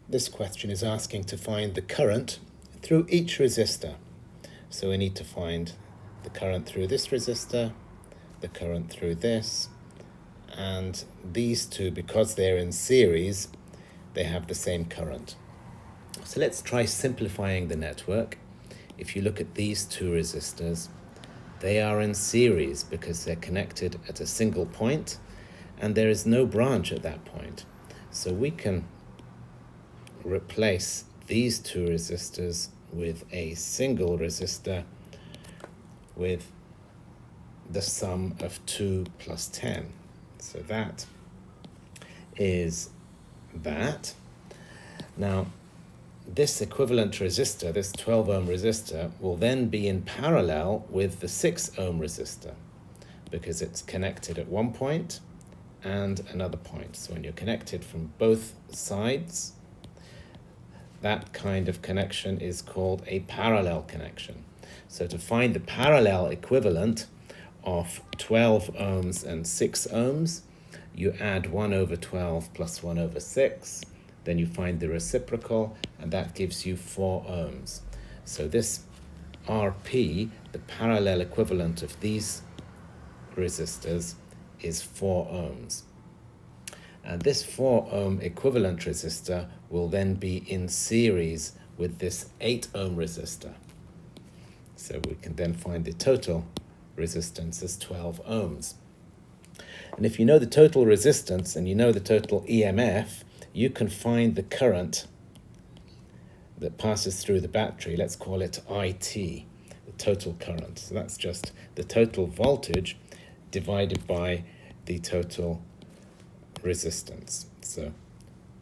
This question is asking to find the current through each resistor. So we need to find the current through this resistor, the current through this, and these two, because they're in series, they have the same current. So let's try simplifying the network. If you look at these two resistors, they are in series because they're connected at a single point and there is no branch at that point. So we can replace these two resistors with a single resistor with the sum of 2 plus 10. So that is that. Now, this equivalent resistor, this 12 ohm resistor, will then be in parallel with the 6 ohm resistor because it's connected at one point and another point. So when you're connected from both sides, that kind of connection is called a parallel connection. So to find the parallel equivalent of 12 ohms and 6 ohms, you add 1 over 12 plus 1 over 6, then you find the reciprocal, and that gives you 4 ohms. So this RP, the parallel equivalent of these resistors, is 4 ohms. And this 4 ohm equivalent resistor will then be in series with this 8 ohm resistor. So we can then find the total resistance as 12 ohms. And if you know the total resistance and you know the total EMF, you can find the current that passes through the battery. Let's call it IT, the total current. So that's just the total voltage divided by the total resistance. So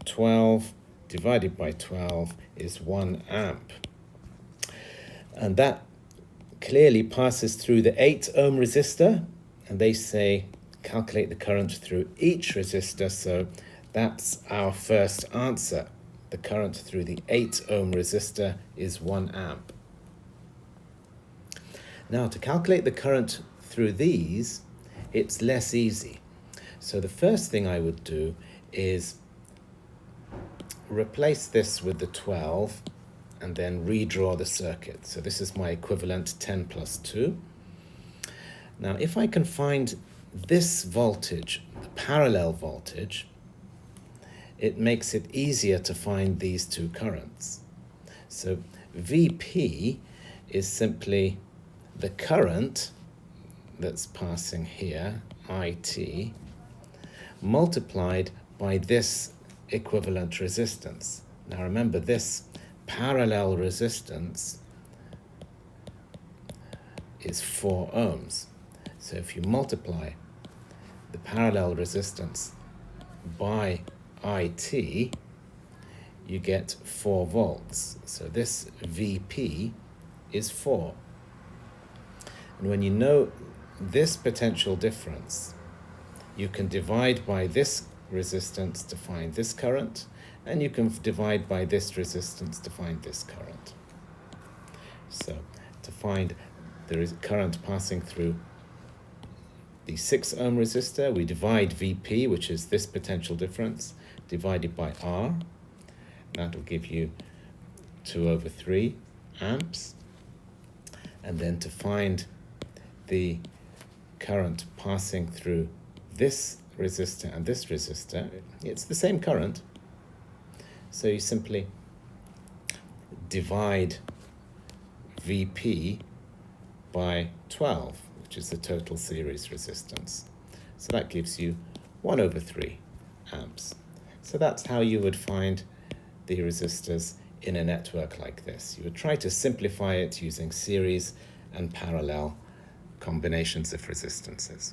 12 divided by 12 is 1 amp. And that clearly passes through the 8 ohm resistor, and they say calculate the current through each resistor. So that's our first answer. The current through the 8 ohm resistor is 1 amp. Now, to calculate the current through these, it's less easy. So the first thing I would do is replace this with the 12 and then redraw the circuit. So this is my equivalent 10 plus 2. Now, if I can find this voltage, the parallel voltage, it makes it easier to find these two currents. So VP is simply the current that's passing here, IT, multiplied by this equivalent resistance. Now remember, this parallel resistance is 4 ohms. So if you multiply the parallel resistance by IT, you get 4 volts. So this VP is 4. And when you know this potential difference, you can divide by this resistance to find this current, and you can divide by this resistance to find this current. So to find the current passing through the 6 ohm resistor, we divide VP, which is this potential difference, divided by R. That will give you 2 over 3 amps. And then to find the current passing through this resistor and this resistor, it's the same current. So you simply divide VP by 12, which is the total series resistance. So that gives you 1 over 3 amps. So that's how you would find the resistors in a network like this. You would try to simplify it using series and parallel combinations of resistances.